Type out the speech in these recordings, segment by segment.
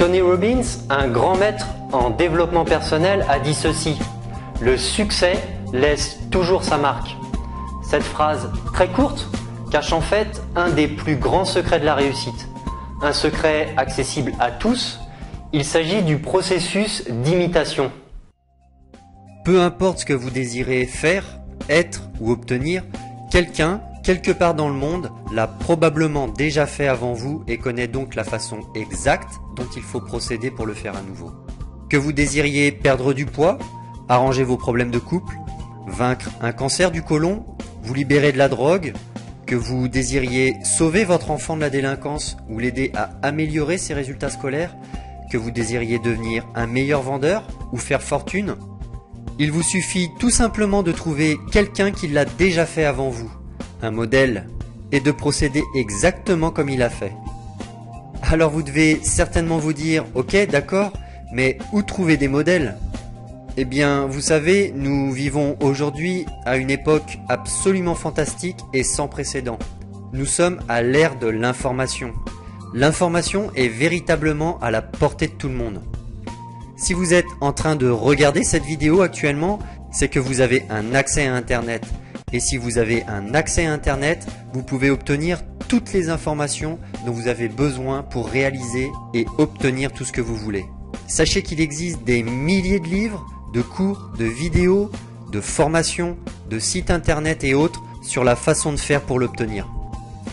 Tony Robbins, un grand maître en développement personnel, a dit ceci: le succès laisse toujours sa marque. Cette phrase très courte cache en fait un des plus grands secrets de la réussite. Un secret accessible à tous, il s'agit du processus d'imitation. Peu importe ce que vous désirez faire, être ou obtenir, quelqu'un, quelque part dans le monde, l'a probablement déjà fait avant vous et connaît donc la façon exacte dont il faut procéder pour le faire à nouveau. Que vous désiriez perdre du poids, arranger vos problèmes de couple, vaincre un cancer du côlon, vous libérer de la drogue, que vous désiriez sauver votre enfant de la délinquance ou l'aider à améliorer ses résultats scolaires, que vous désiriez devenir un meilleur vendeur ou faire fortune, il vous suffit tout simplement de trouver quelqu'un qui l'a déjà fait avant vous, un modèle, et de procéder exactement comme il a fait. Alors vous devez certainement vous dire « Ok, d'accord, mais où trouver des modèles ?» Eh bien, vous savez, nous vivons aujourd'hui à une époque absolument fantastique et sans précédent. Nous sommes à l'ère de l'information. L'information est véritablement à la portée de tout le monde. Si vous êtes en train de regarder cette vidéo actuellement, c'est que vous avez un accès à Internet. Et si vous avez un accès à Internet, vous pouvez obtenir toutes les informations dont vous avez besoin pour réaliser et obtenir tout ce que vous voulez. Sachez qu'il existe des milliers de livres, de cours, de vidéos, de formations, de sites Internet et autres sur la façon de faire pour l'obtenir.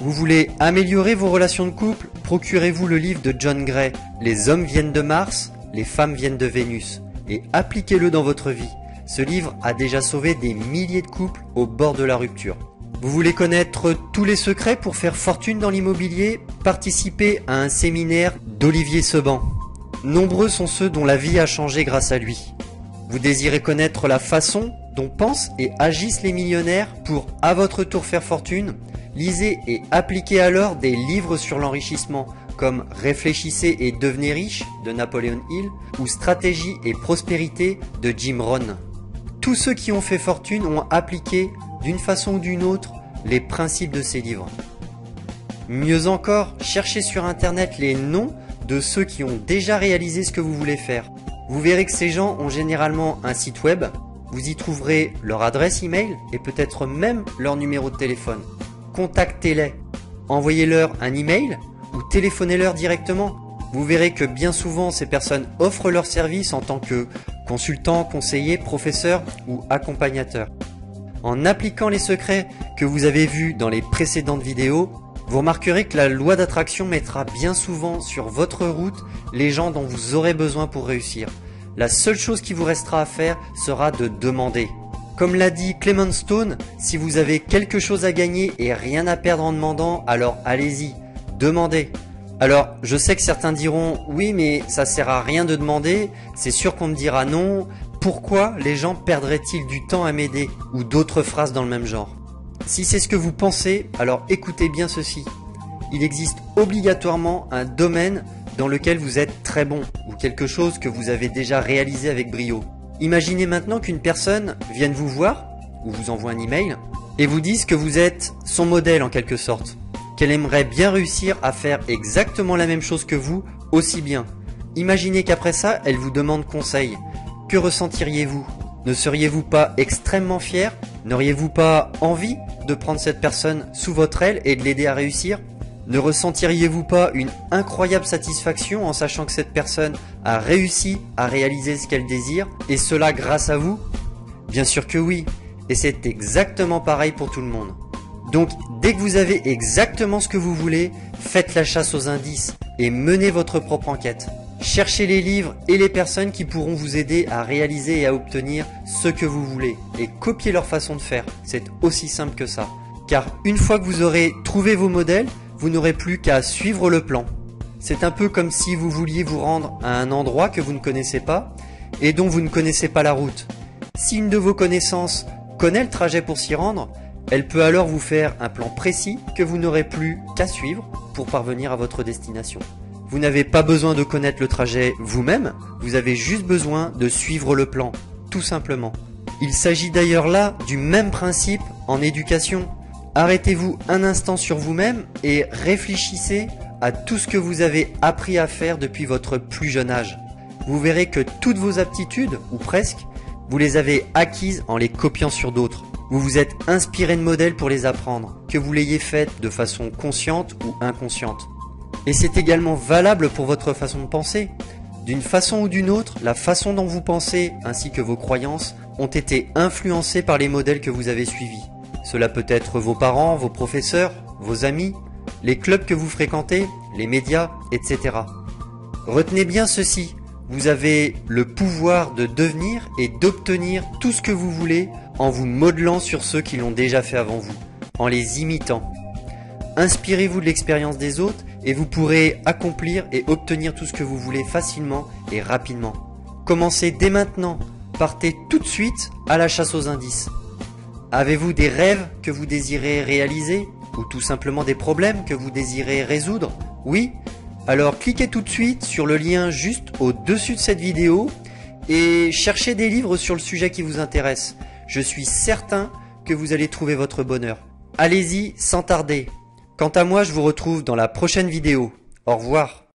Vous voulez améliorer vos relations de couple? Procurez-vous le livre de John Gray, Les hommes viennent de Mars, les femmes viennent de Vénus, et appliquez-le dans votre vie. Ce livre a déjà sauvé des milliers de couples au bord de la rupture. Vous voulez connaître tous les secrets pour faire fortune dans l'immobilier? Participez à un séminaire d'Olivier Seban. Nombreux sont ceux dont la vie a changé grâce à lui. Vous désirez connaître la façon dont pensent et agissent les millionnaires pour à votre tour faire fortune? Lisez et appliquez alors des livres sur l'enrichissement comme Réfléchissez et devenez riche de Napoleon Hill ou Stratégie et prospérité de Jim Rohn. Tous ceux qui ont fait fortune ont appliqué d'une façon ou d'une autre les principes de ces livres. Mieux encore, cherchez sur Internet les noms de ceux qui ont déjà réalisé ce que vous voulez faire. Vous verrez que ces gens ont généralement un site web, vous y trouverez leur adresse email et peut-être même leur numéro de téléphone. Contactez-les, envoyez-leur un email ou téléphonez-leur directement. Vous verrez que bien souvent ces personnes offrent leurs services en tant que consultants, conseillers, professeurs ou accompagnateurs. En appliquant les secrets que vous avez vus dans les précédentes vidéos, vous remarquerez que la loi d'attraction mettra bien souvent sur votre route les gens dont vous aurez besoin pour réussir. La seule chose qui vous restera à faire sera de demander. Comme l'a dit Clement Stone, si vous avez quelque chose à gagner et rien à perdre en demandant, alors allez-y, demandez. Alors, je sais que certains diront « Oui, mais ça sert à rien de demander, c'est sûr qu'on me dira non, pourquoi les gens perdraient-ils du temps à m'aider ?» ou d'autres phrases dans le même genre. Si c'est ce que vous pensez, alors écoutez bien ceci. Il existe obligatoirement un domaine dans lequel vous êtes très bon ou quelque chose que vous avez déjà réalisé avec brio. Imaginez maintenant qu'une personne vienne vous voir ou vous envoie un email et vous dise que vous êtes son modèle en quelque sorte, qu'elle aimerait bien réussir à faire exactement la même chose que vous, aussi bien. Imaginez qu'après ça, elle vous demande conseil. Que ressentiriez-vous? Ne seriez-vous pas extrêmement fier? N'auriez-vous pas envie de prendre cette personne sous votre aile et de l'aider à réussir? Ne ressentiriez-vous pas une incroyable satisfaction en sachant que cette personne a réussi à réaliser ce qu'elle désire, et cela grâce à vous? Bien sûr que oui, et c'est exactement pareil pour tout le monde. Donc, dès que vous avez exactement ce que vous voulez, faites la chasse aux indices et menez votre propre enquête. Cherchez les livres et les personnes qui pourront vous aider à réaliser et à obtenir ce que vous voulez et copiez leur façon de faire. C'est aussi simple que ça. Car une fois que vous aurez trouvé vos modèles, vous n'aurez plus qu'à suivre le plan. C'est un peu comme si vous vouliez vous rendre à un endroit que vous ne connaissez pas et dont vous ne connaissez pas la route. Si une de vos connaissances connaît le trajet pour s'y rendre, elle peut alors vous faire un plan précis que vous n'aurez plus qu'à suivre pour parvenir à votre destination. Vous n'avez pas besoin de connaître le trajet vous-même, vous avez juste besoin de suivre le plan, tout simplement. Il s'agit d'ailleurs là du même principe en éducation. Arrêtez-vous un instant sur vous-même et réfléchissez à tout ce que vous avez appris à faire depuis votre plus jeune âge. Vous verrez que toutes vos aptitudes, ou presque, vous les avez acquises en les copiant sur d'autres. Vous vous êtes inspiré de modèles pour les apprendre, que vous l'ayez fait de façon consciente ou inconsciente. Et c'est également valable pour votre façon de penser. D'une façon ou d'une autre, la façon dont vous pensez ainsi que vos croyances ont été influencées par les modèles que vous avez suivis. Cela peut être vos parents, vos professeurs, vos amis, les clubs que vous fréquentez, les médias, etc. Retenez bien ceci, vous avez le pouvoir de devenir et d'obtenir tout ce que vous voulez en vous modelant sur ceux qui l'ont déjà fait avant vous, en les imitant. Inspirez-vous de l'expérience des autres et vous pourrez accomplir et obtenir tout ce que vous voulez facilement et rapidement. Commencez dès maintenant, partez tout de suite à la chasse aux indices. Avez-vous des rêves que vous désirez réaliser ou tout simplement des problèmes que vous désirez résoudre? Oui? Alors cliquez tout de suite sur le lien juste au-dessus de cette vidéo et cherchez des livres sur le sujet qui vous intéresse. Je suis certain que vous allez trouver votre bonheur. Allez-y sans tarder. Quant à moi, je vous retrouve dans la prochaine vidéo. Au revoir.